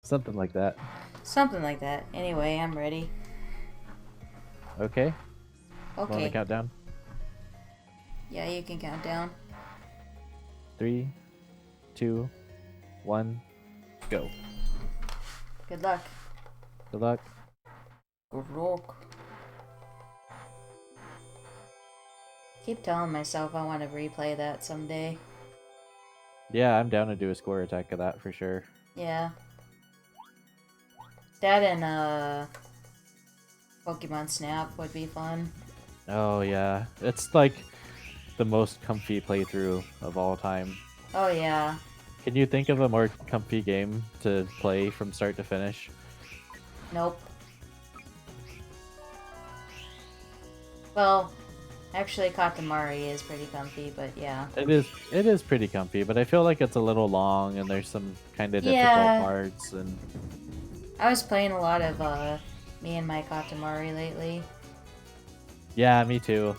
Something like that. Something like that. Anyway, I'm ready. Okay. Want Okay. to count down? Yeah, you can count down. 3, 2, 1, go. Good luck. Good luck. Good luck. Keep telling myself I want to replay that someday. Yeah, I'm down to do a score attack of that for sure. Yeah. That and Pokemon Snap would be fun. Oh yeah, it's like the most comfy playthrough of all time. Oh yeah. Can you think of a more comfy game to play from start to finish? Nope. Well, actually Katamari is pretty comfy, but yeah. It is pretty comfy, but I feel like it's a little long and there's some kind of difficult Yeah. parts and I was playing a lot of Me and My Katamari lately. yeah, me too.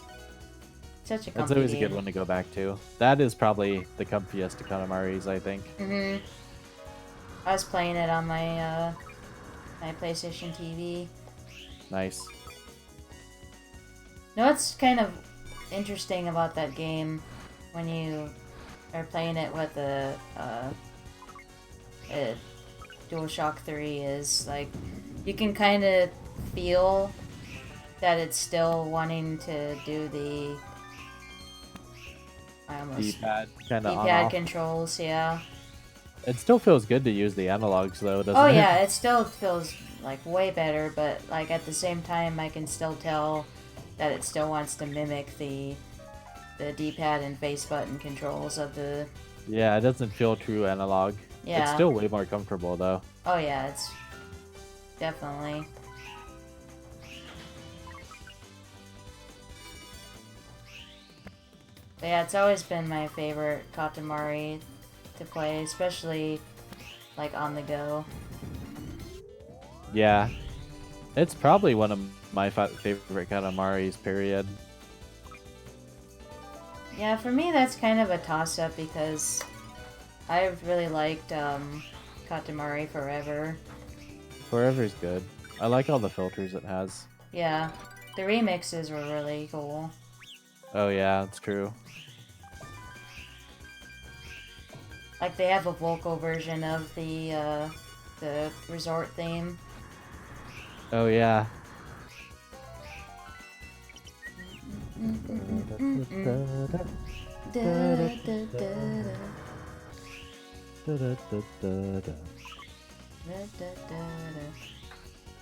Such a That's comfy always a game. good one to go back to. That is probably the comfiest of Katamari's, I think. Mhm. I was playing it on my my PlayStation TV. Nice. You know what's kind of interesting about that game when you are playing it with a DualShock 3 is like you can kind of feel that it's still wanting to do the D-pad kind of on D-pad off. controls, yeah. It still feels good to use the analogs though, doesn't Oh it? yeah, it still feels like way better, but like at the same time I can still tell that it still wants to mimic the D-pad and face button controls of the Yeah, it doesn't feel true analog. yeah. It's still way more comfortable though. Oh yeah, it's definitely. But yeah, it's always been my favorite Katamari to play, especially like on the go. Yeah. It's probably one of my favorite Katamari's, period. Yeah, for me that's kind of a toss-up because I really liked Katamari Forever. Forever's good. I like all the filters it has. Yeah, the remixes were really cool. Oh yeah, it's true. Like they have a vocal version of the resort theme. Oh yeah.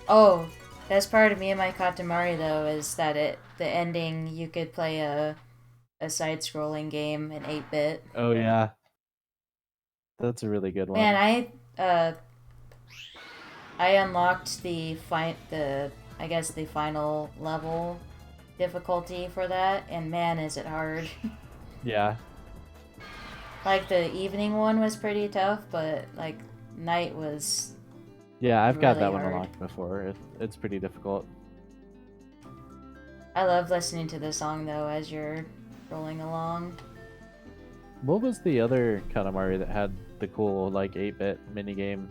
Oh, that's part of Me and My Katamari though is that the ending you could play a side-scrolling game in 8-bit. Oh yeah. That's a really good Man, one. I unlocked the I guess the final level difficulty for that, and man, is it hard. Yeah. Like the evening one was pretty tough, but like night was Yeah, I've got really that one hard. unlocked before. It's pretty difficult. I love listening to the song though as you're rolling along. What was the other Katamari that had the cool like 8-bit minigame?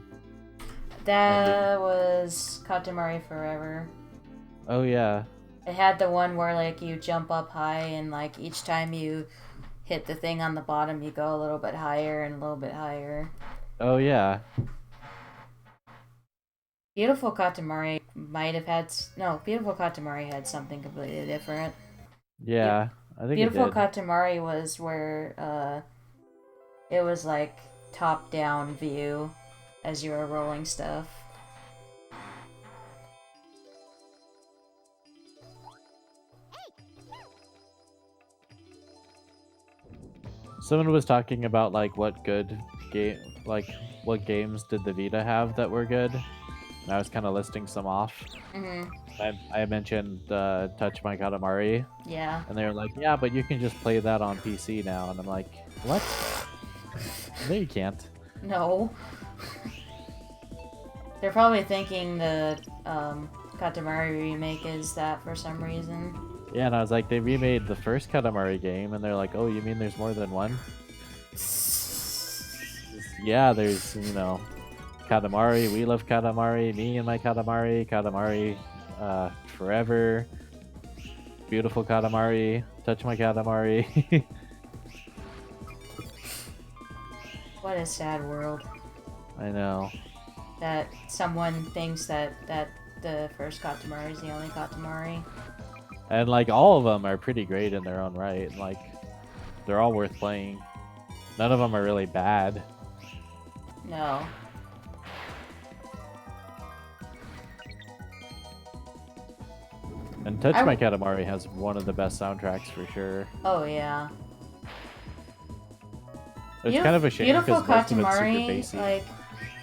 That was Katamari Forever. Oh yeah. It had the one where like you jump up high and like each time you hit the thing on the bottom you go a little bit higher and a little bit higher. Oh yeah. Beautiful Katamari might have had no, Beautiful Katamari had something completely different. Yeah, I think it Beautiful did. Katamari was where it was like top down view as you were rolling stuff. Someone was talking about like what good game, like what games did the Vita have that were good. And I was kind of listing some off. Mhm. I mentioned Touch My Katamari, Yeah. and they were like, "Yeah, but you can just play that on PC now." And I'm like, "What? No, you can't." No. They're probably thinking the Katamari remake is that for some reason. Yeah, and I was like, they remade the first Katamari game, and they're like, "Oh, you mean there's more than one?" Yeah, there's Katamari, we love Katamari. Me and my Katamari. Katamari forever. Beautiful Katamari. Touch my Katamari. What a sad world. I know. That someone thinks that the first Katamari is the only Katamari. And like all of them are pretty great in their own right. Like they're all worth playing. None of them are really bad. No. And Touch My Katamari has one of the best soundtracks for sure. Oh yeah. It's kind of a shame Beautiful because most of it's super Katamari, basic. like,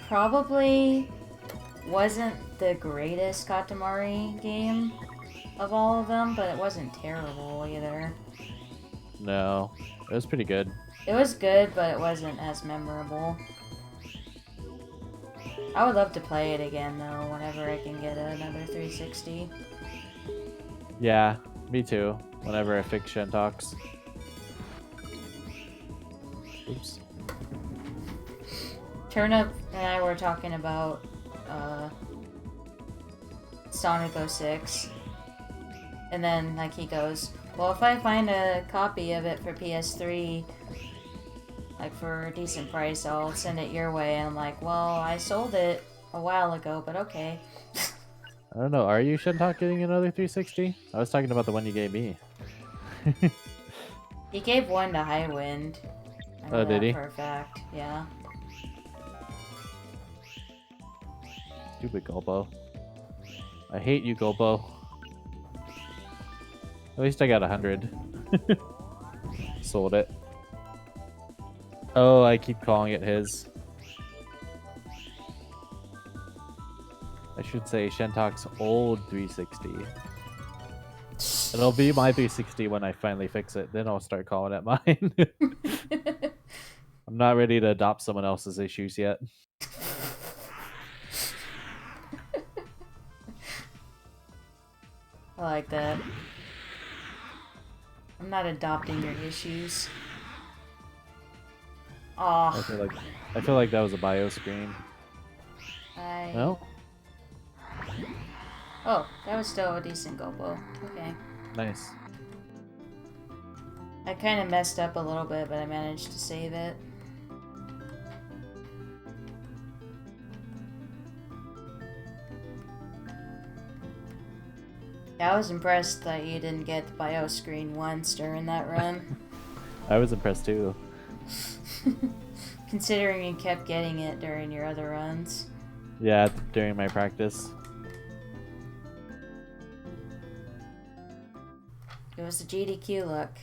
probably wasn't the greatest Katamari game of all of them, but it wasn't terrible either. No, it was pretty good. It was good, but it wasn't as memorable. I would love to play it again, though, whenever I can get another 360. Yeah, me too. Whenever I fix Shentox. Oops. Turnip and I were talking about Sonic 06. And then, like, he goes, well, if I find a copy of it for PS3, like, for a decent price, I'll send it your way. And I'm like, well, I sold it a while ago, but okay. I don't know. Are you Shentok getting another 360? I was talking about the one you gave me. He gave one to Highwind. I know Oh, did that he? for a fact, yeah. Stupid Gulpo. I hate you, Gulpo. At least I got 100. Sold it. Oh, I keep calling it his. I should say Shentok's old 360. It'll be my 360 when I finally fix it. Then I'll start calling it mine. I'm not ready to adopt someone else's issues yet. I like that. I'm not adopting your issues. I Oh, feel like that was a bio screen. No? Oh, that was still a decent Gopo. Okay. Nice. I kind of messed up a little bit, but I managed to save it. Yeah, I was impressed that you didn't get the bio screen once during that run. I was impressed too. Considering you kept getting it during your other runs. Yeah, during my practice. It was the GDQ luck.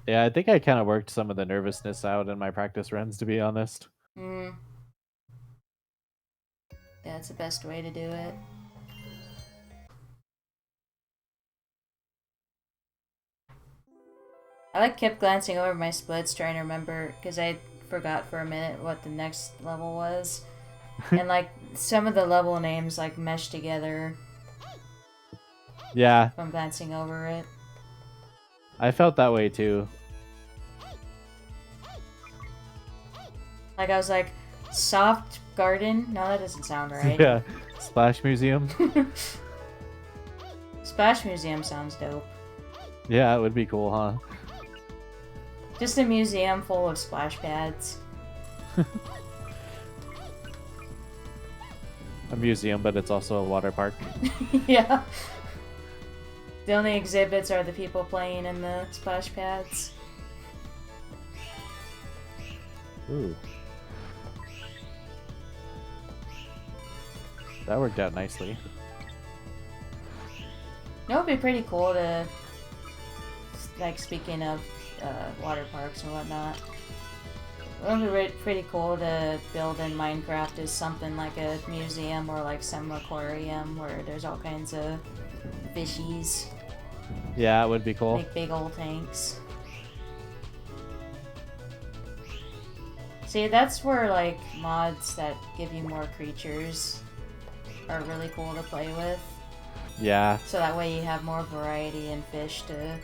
Yeah, I think I kind of worked some of the nervousness out in my practice runs, to be honest. Yeah, it's the best way to do it. I like kept glancing over my splits trying to remember, because I forgot for a minute what the next level was. And like some of the level names like mesh together. Yeah. From glancing over it. I felt that way too. Like I was like, soft garden? No, that doesn't sound right. Yeah. Splash Museum. Splash Museum sounds dope. Yeah, it would be cool, huh? Just a museum full of splash pads. A museum, but it's also a water park. Yeah. The only exhibits are the people playing in the splash pads. Ooh. That worked out nicely. It would be pretty cool to, like, speaking of water parks and whatnot, it would be pretty cool to build in Minecraft as something like a museum or like some aquarium where there's all kinds of fishies. Yeah, it would be cool. Make big old tanks. See, that's where like mods that give you more creatures are really cool to play with. Yeah. So that way you have more variety in fish to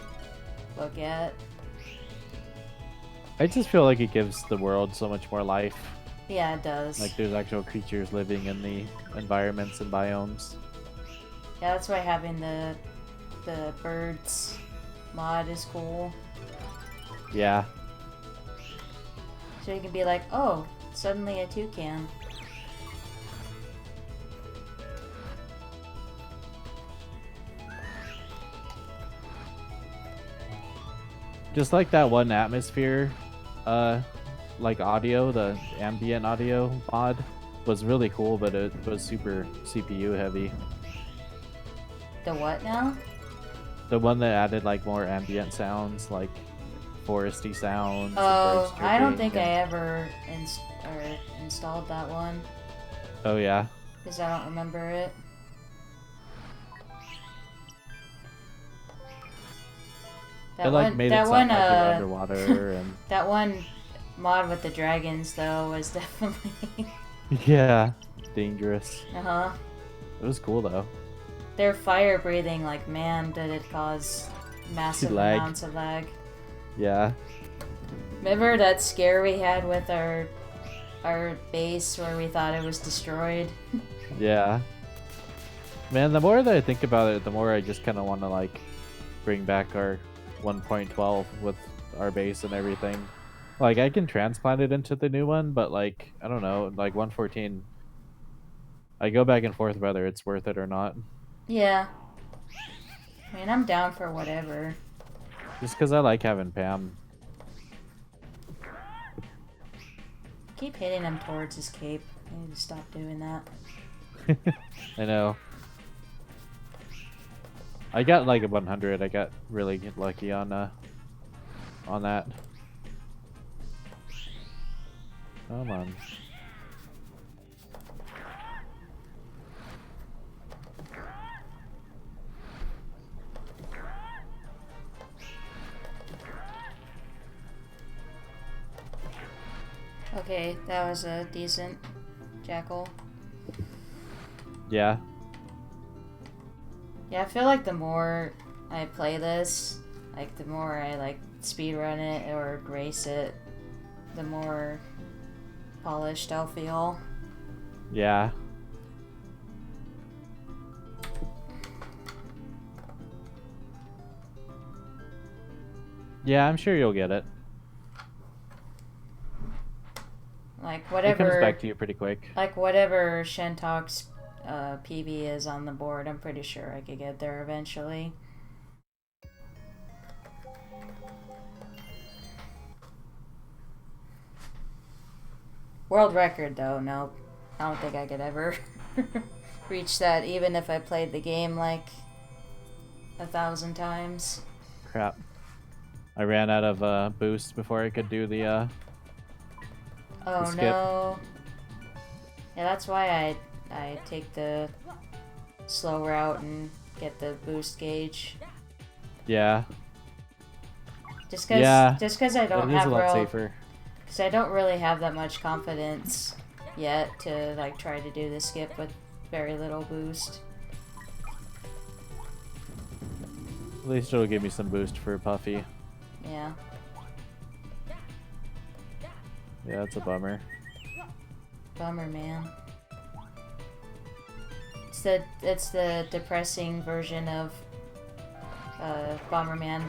look at. I just feel like it gives the world so much more life. Yeah, it does. Like there's actual creatures living in the environments and biomes. Yeah, that's why having the birds mod is cool. Yeah. So you can be like, oh, suddenly a toucan. Just like that one atmosphere, like audio, the ambient audio mod was really cool, but it was super CPU heavy. The what now? The one that added like more ambient sounds, like foresty sounds. Oh, And birds I don't think chirping I ever installed that one. Oh yeah. Because I don't remember it. It like made it sound like you're underwater and that one mod with the dragons though was definitely yeah, dangerous. uh-huh. It was cool though. Their fire breathing, like, man, did it cause massive amounts of lag. Yeah. Remember that scare we had with our base where we thought it was destroyed? Yeah. Man, the more that I think about it, the more I just kind of want to like bring back our 1.12 with our base and everything. Like I can transplant it into the new one, but like I don't know, like 114. I go back and forth whether it's worth it or not. Yeah. I mean, I'm down for whatever. Just because I like having Pam. Keep hitting him towards his cape. I need to stop doing that. I know. I got like a 100. I got really lucky on that. Come on. Okay, that was a decent jackal. Yeah. Yeah, I feel like the more I play this, like the more I like speedrun it or race it, the more polished I'll feel. Yeah. Yeah, I'm sure you'll get it. Like whatever. It comes back to you pretty quick. Like whatever Shentok's PB is on the board, I'm pretty sure I could get there eventually. World record though, nope. I don't think I could ever reach that, even if I played the game like 1,000 times. Crap. I ran out of boost before I could do the Oh skip. no. Yeah, that's why I take the slow route and get the boost gauge. Yeah. Just cause I don't have a lot safer. Because I don't really have that much confidence yet to like try to do the skip with very little boost. At least it'll give me some boost for Puffy. Yeah. Yeah, it's a bummer. Bummer, man. It's the depressing version of Bomberman.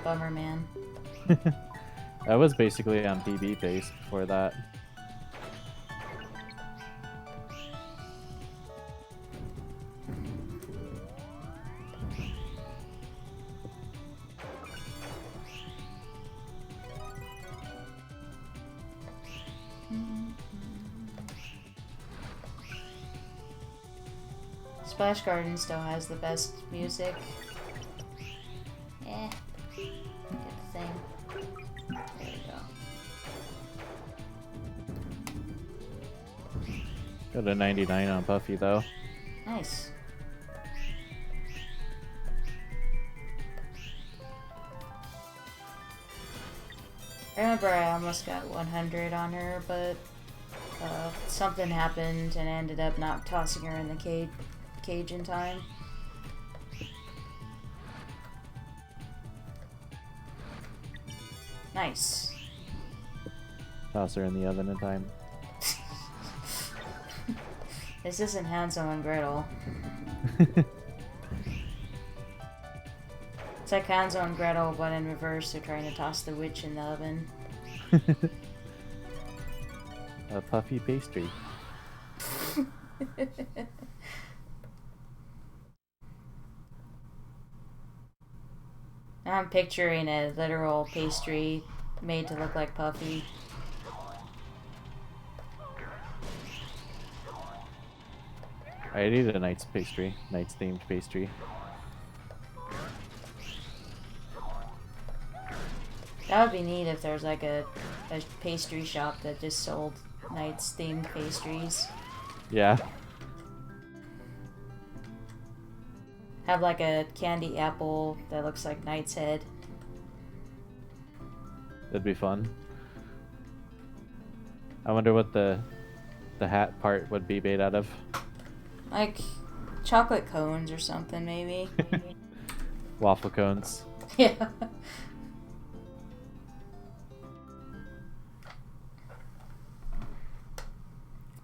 I was basically on PB pace before that. Splash Garden still has the best music. Eh. Get the thing. There we go. Got a 99 on Puffy though. Nice. I remember I almost got 100 on her, but something happened and I ended up not tossing her in the cage in time. Nice. Toss her in the oven in time. This isn't Hansel and Gretel. It's like Hansel and Gretel, but in reverse. They're trying to toss the witch in the oven. A puffy pastry. I'm picturing a literal pastry made to look like puffy. I need a Knight's pastry. Knight's themed pastry. That would be neat if there's like a pastry shop that just sold Knights themed pastries. Yeah. Have like a candy apple that looks like Knight's head. That'd be fun. I wonder what the hat part would be made out of. Like chocolate cones or something, maybe. Waffle cones. Yeah.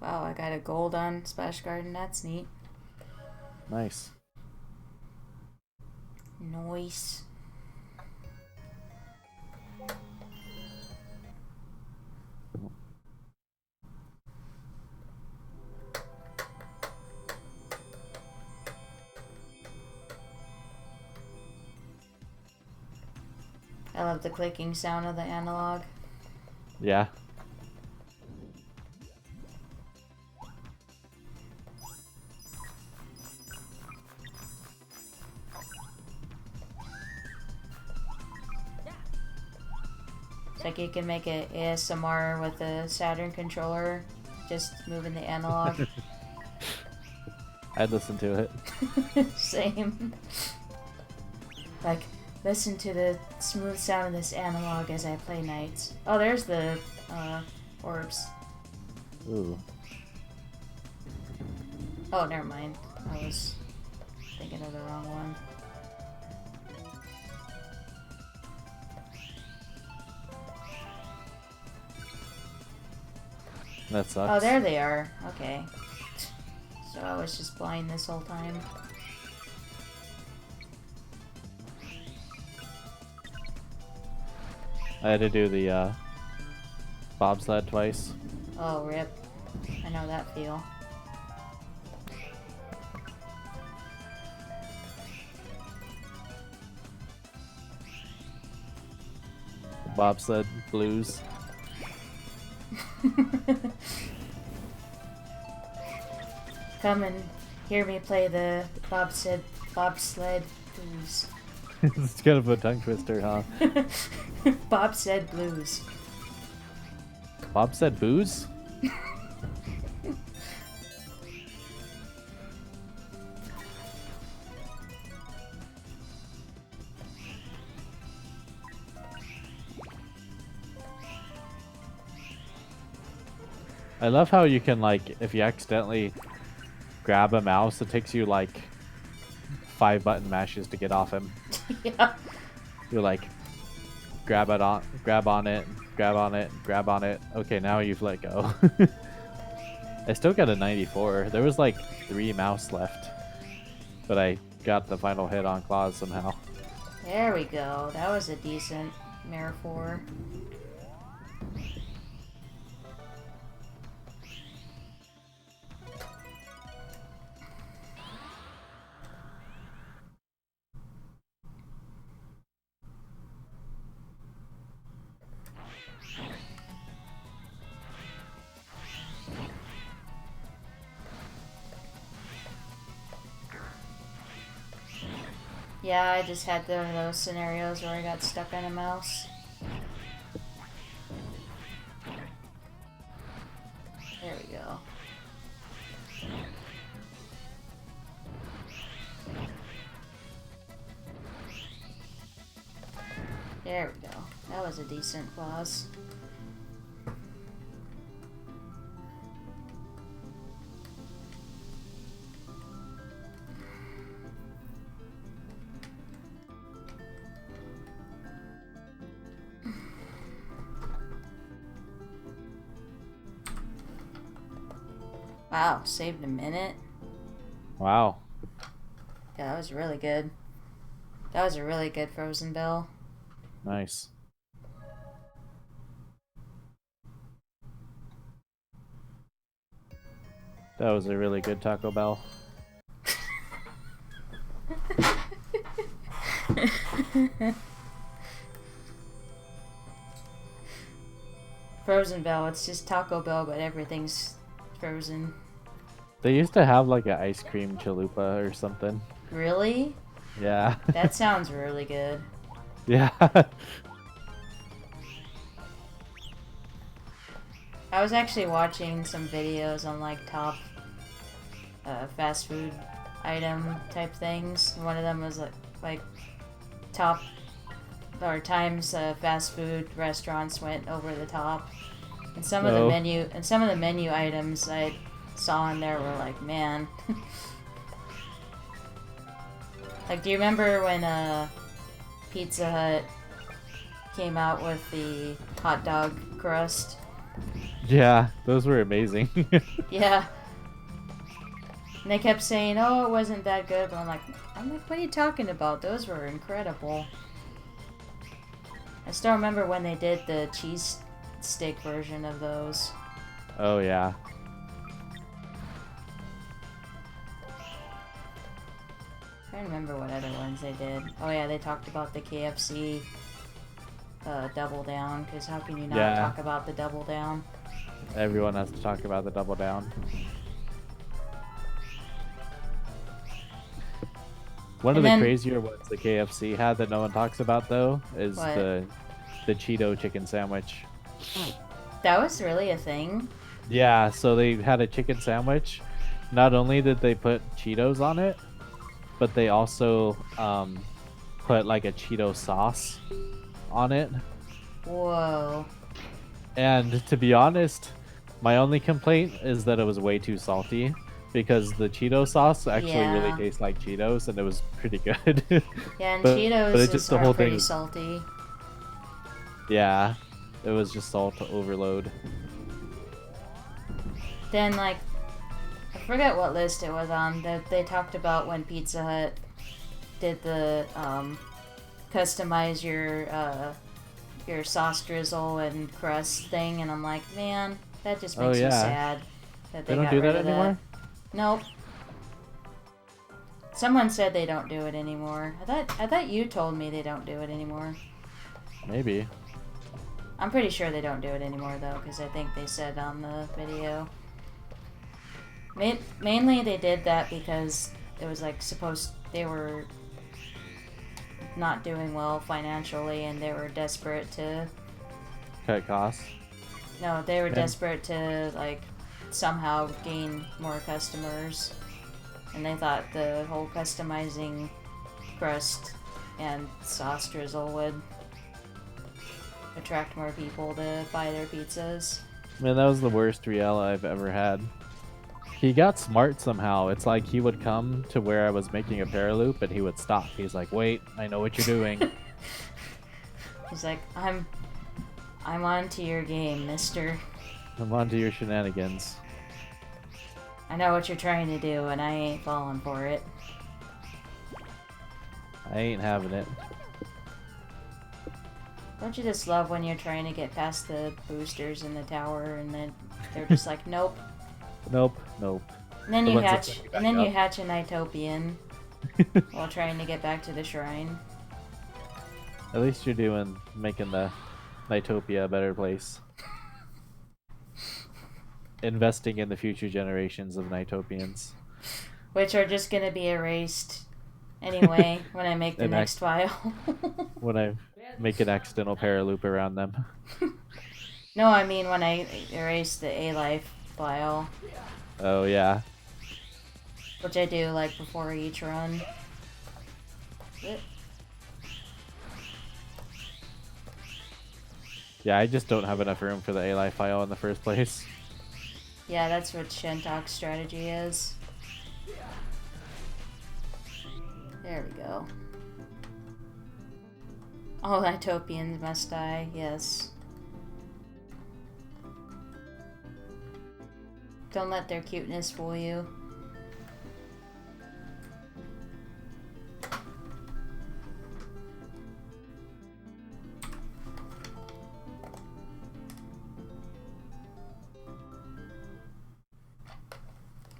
Wow, I got a gold on Splash Garden. That's neat. Nice. Nice. I love the clicking sound of the analog. Yeah. It's like you can make an ASMR with a Saturn controller, just moving the analog. I'd listen to it. Same. Like, listen to the smooth sound of this analog as I play Knights. Oh, there's the orbs. Ooh. Oh, never mind. I was thinking of the wrong one. That sucks. Oh, there they are. Okay. So I was just blind this whole time. I had to do the bobsled twice. Oh, rip. I know that feel. Bobsled blues. Come and hear me play the bobsled blues. It's kind of a tongue twister, huh? Bobsled blues. Bobsled booze? I love how you can, like, if you accidentally grab a mouse, it takes you, like, 5 button mashes to get off him. Yeah. You're like, grab on it, grab on it, grab on it. Okay, now you've let go. I still got a 94. There was, like, 3 mouse left. But I got the final hit on claws somehow. There we go. That was a decent Mare 4. Yeah, I just had one of those scenarios where I got stuck on a mouse. There we go. There we go. That was a decent clause. Wow, saved a minute. Wow. Yeah, that was really good. That was a really good Frozen Bill. Nice. That was a really good Taco Bell. Frozen Bell, it's just Taco Bell, but everything's frozen. They used to have like an ice cream chalupa or something. Really? Yeah. That sounds really good. Yeah. I was actually watching some videos on like top fast food item type things. One of them was like top or times fast food restaurants went over the top, and some of the menu items I saw in there were like, man. Like, do you remember when Pizza Hut came out with the hot dog crust? Yeah, those were amazing. Yeah. And they kept saying, "Oh, it wasn't that good," but I'm like, what are you talking about? Those were incredible. I still remember when they did the cheese steak version of those. Oh yeah. I can't remember what other ones they did. Oh yeah, they talked about the KFC double down, because how can you not talk about the double down? Everyone has to talk about the double down. One of the crazier ones the KFC had that no one talks about though is the Cheeto chicken sandwich. That was really a thing? Yeah, so they had a chicken sandwich. Not only did they put Cheetos on it, but they also put like a Cheeto sauce on it. Whoa. And to be honest, my only complaint is that it was way too salty, because the Cheeto sauce actually really tastes like Cheetos, and it was pretty good. Yeah, and Cheetos are pretty salty. Yeah, it was just salt overload. Then, like, I forget what list it was on, that they talked about when Pizza Hut did the customize your sauce drizzle and crust thing, and I'm like, man, that just makes me sad that they don't do that anymore. Nope. Someone said they don't do it anymore. I thought you told me they don't do it anymore. Maybe. I'm pretty sure they don't do it anymore though, because I think they said on the video. Mainly they did that because it was like they were not doing well financially, and they were desperate to cut costs. No, they were desperate to like somehow gain more customers, and they thought the whole customizing crust and sauce drizzle would attract more people to buy their pizzas. Man, that was the worst Riel I've ever had. He got smart somehow. It's like he would come to where I was making a paraloop and he would stop. He's like, "Wait, I know what you're doing." He's like, I'm on to your game, mister. I'm on to your shenanigans. I know what you're trying to do, and I ain't falling for it. I ain't having it. Don't you just love when you're trying to get past the boosters in the tower, and then they're just like, nope. Nope, nope. And then you hatch a Nighttopian while trying to get back to the shrine. At least you're making the Nightopia a better place. Investing in the future generations of Nighttopians. Which are just gonna be erased anyway when I make the next file. When I make an accidental paraloop around them. No, I mean when I erase the A-Life file. Oh yeah. Which I do like before each run. Yeah, I just don't have enough room for the A-Life file in the first place. Yeah, that's what Shentok's strategy is. There we go. All Nighttopians must die, yes. Don't let their cuteness fool you.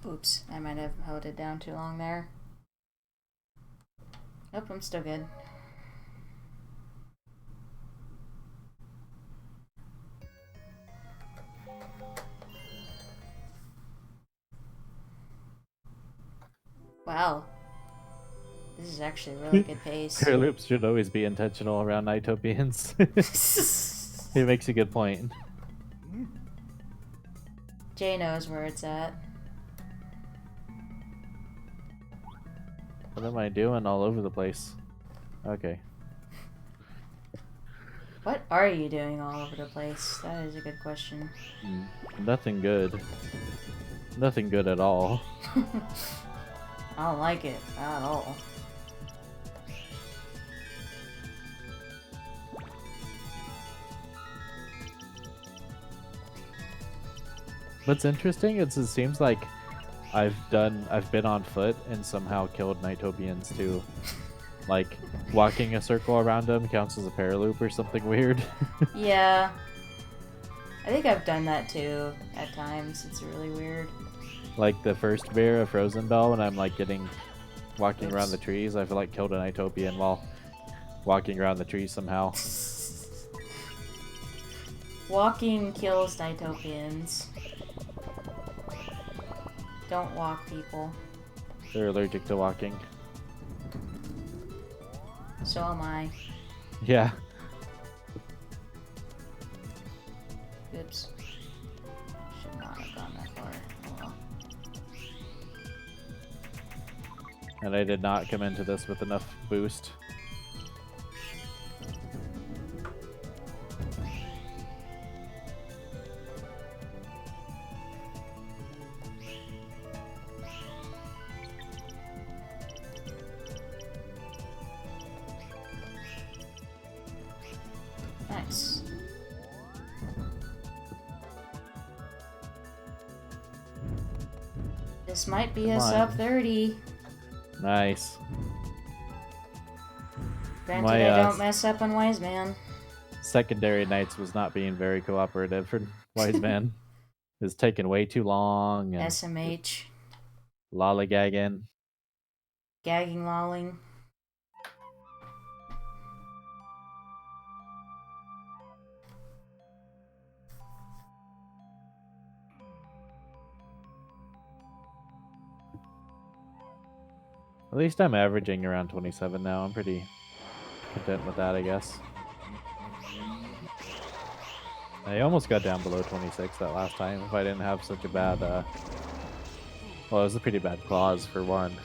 Oops, I might have held it down too long there. Nope, I'm still good. Wow. This is actually a really good pace. Pair loops should always be intentional around NiGHTOpians. He makes a good point. Jay knows where it's at. What am I doing all over the place? Okay. What are you doing all over the place? That is a good question. Nothing good. Nothing good at all. I don't like it at all. What's interesting is it seems like I've been on foot and somehow killed NiGHTOpians too. Like, walking a circle around them counts as a paraloop or something weird. Yeah. I think I've done that too at times. It's really weird. Like the first bear of Frozen Bell, when I'm like walking around Oops. the trees, I feel like killed an NiGHTOpian while walking around the trees somehow. Walking kills NiGHTOpians. Don't walk, people. They're allergic to walking. So am I. Yeah. Oops. Should not have gone that far. Oh well. And I did not come into this with enough boost. Nice. This might be a Come on. sub 30. Nice. Granted, My, I don't mess up on Wise Man. Secondary Knights was not being very cooperative for Wise Man. It's taking way too long and SMH. lollygagging. Gagging, lolling. At least I'm averaging around 27 now. I'm pretty content with that, I guess. I almost got down below 26 that last time if I didn't have such a bad, well, it was a pretty bad clause for one.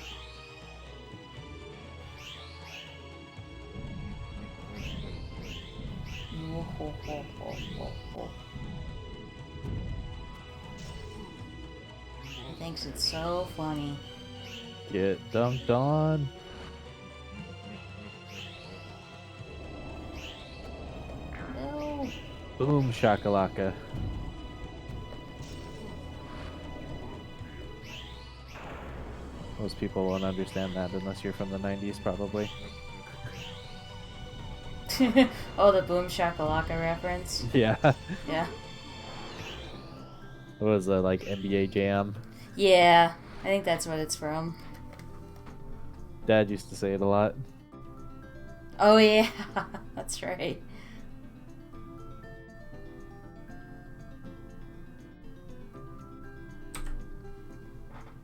He thinks it's so funny. Get dunked on. No. Boom shakalaka. Most people won't understand that unless you're from the 90s, probably. Oh, the Boom Shakalaka reference. Yeah. Yeah. It was a like NBA Jam. Yeah, I think that's what it's from. Dad used to say it a lot. Oh yeah, that's right.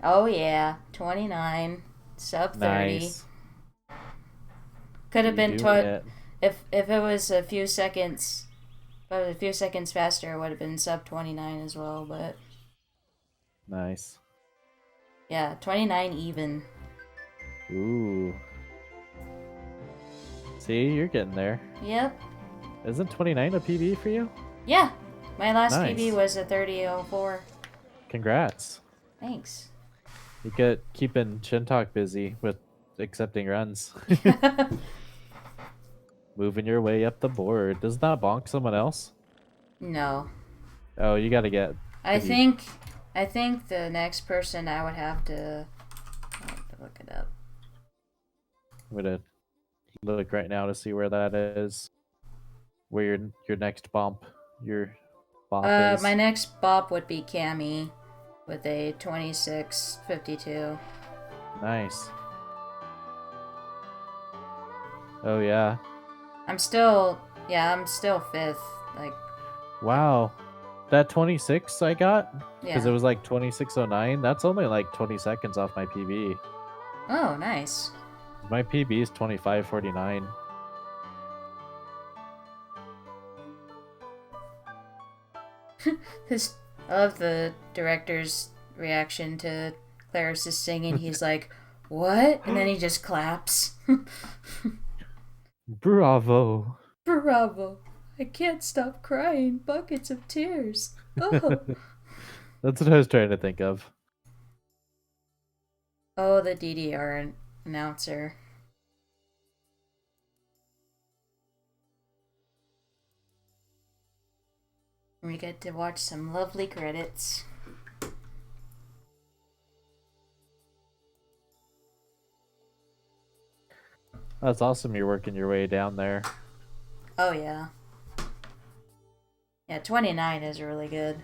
Oh yeah, 29, sub 30. Nice. Could have been Doing it. if it was a few seconds, faster, it would have been sub 29 as well. But Nice. yeah, 29 even. Ooh. See, you're getting there. Yep. Isn't 29 a PB for you? Yeah, my last Nice. PB was a 30:04. Congrats. Thanks. You get keeping Shintalk busy with accepting runs. Moving your way up the board. Does that bonk someone else? No, Oh, you gotta get... I Maybe. think I think the next person I would have to look it up. I'm gonna look right now to see where that is. Where your next your bop is. My next bop would be Cammy with a 2652. Nice. Oh yeah. I'm still fifth. Like, wow. That 26 I got? Because yeah. it was like 2609. That's only like 20 seconds off my PB. Oh, nice. My PB is 2549. I love the director's reaction to Claris's singing. He's like, "What?" And then he just claps. Bravo. Bravo! I can't stop crying buckets of tears. Oh. That's what I was trying to think of. Oh, the DDR announcer. We get to watch some lovely credits. That's awesome you're working your way down there. Oh, yeah. Yeah, 29 is really good.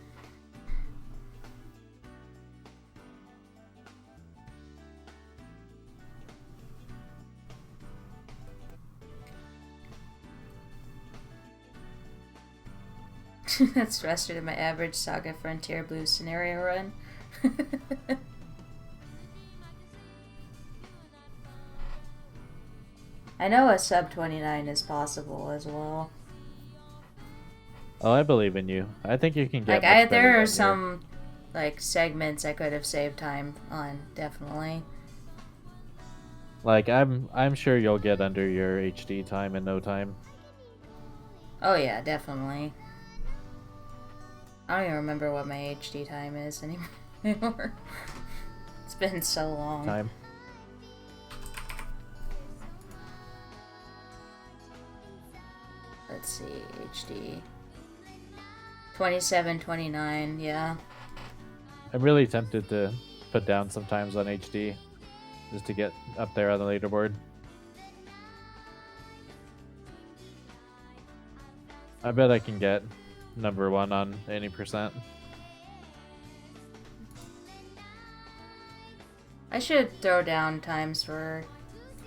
That's faster than my average Saga Frontier Blue scenario run. I know a sub 29 is possible as well. Oh, I believe in you. I think you can get Like, there are some like segments I could have saved time on, definitely. Like I'm sure you'll get under your HD time in no time. Oh yeah, definitely. I don't even remember what my HD time is anymore. It's been so long. Time. Let's see, HD. 2729, yeah. I'm really tempted to put down some times on HD just to get up there on the leaderboard. I bet I can get #1 on any percent. I should throw down times for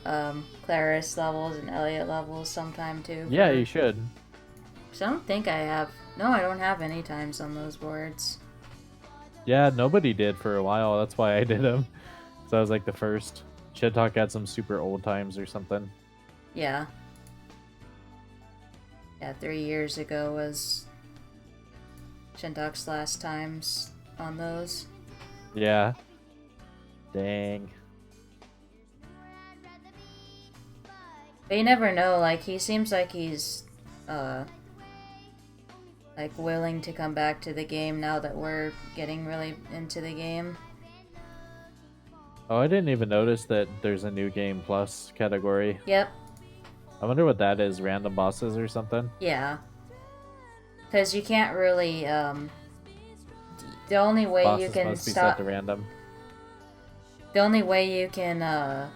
Claris levels and Elliot levels sometime too. Yeah, you should. Because I don't think I have. No, I don't have any times on those boards. Yeah, nobody did for a while. That's why I did them. So I was like the first. Shit Talk had some super old times or something. Yeah. Yeah, 3 years ago was Shindok's last times on those. Yeah. Dang. But you never know, like, he seems like he's, like, willing to come back to the game now that we're getting really into the game. Oh, I didn't even notice that there's a new game plus category. Yep. I wonder what that is, random bosses or something? Yeah. Because you can't really, the only way Bosses you can must be stop... set to random. The only way you can,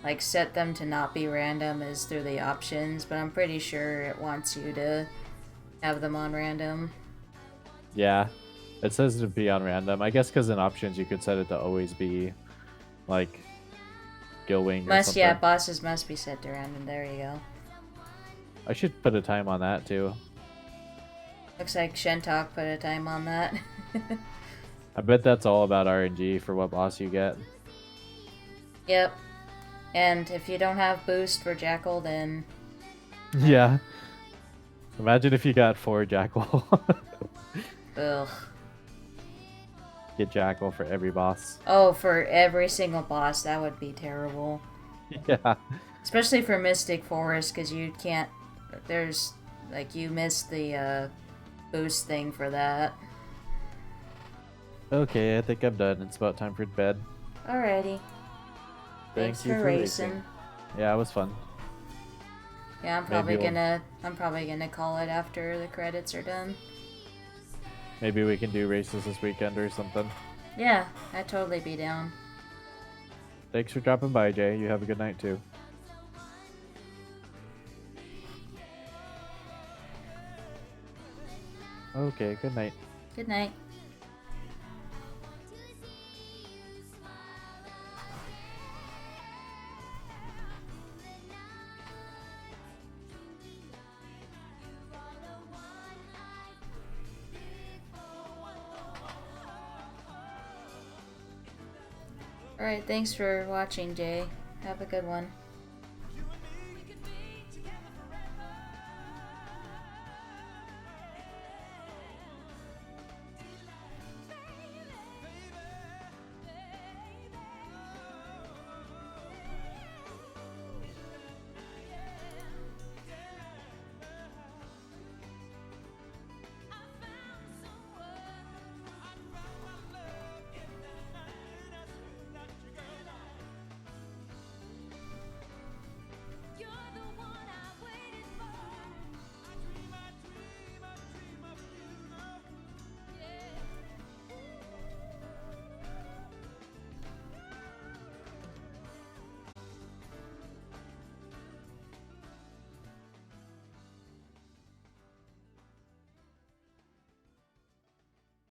like, set them to not be random is through the options, but I'm pretty sure it wants you to have them on random. Yeah. It says to be on random. I guess because in options you could set it to always be, like, Gilwing or something. Yeah, bosses must be set to random. There you go. I should put a time on that, too. Looks like Shentok put a time on that. I bet that's all about RNG for what boss you get. Yep. And if you don't have boost for Jackal, then... Yeah. Imagine if you got 4 Jackal. Ugh. Get Jackal for every boss. Oh, for every single boss, that would be terrible. Yeah. Especially for Mystic Forest, because you can't... There's... Like, you missed the, boost thing for that. Okay, I think I'm done. It's about time for bed. Alrighty. Thanks for racing. Yeah, it was fun. Yeah, I'm probably gonna call it after the credits are done. Maybe we can do races this weekend or something. Yeah, I'd totally be down. Thanks for dropping by, Jay. You have a good night too. Okay, good night. Good night. Alright, thanks for watching, Jay. Have a good one.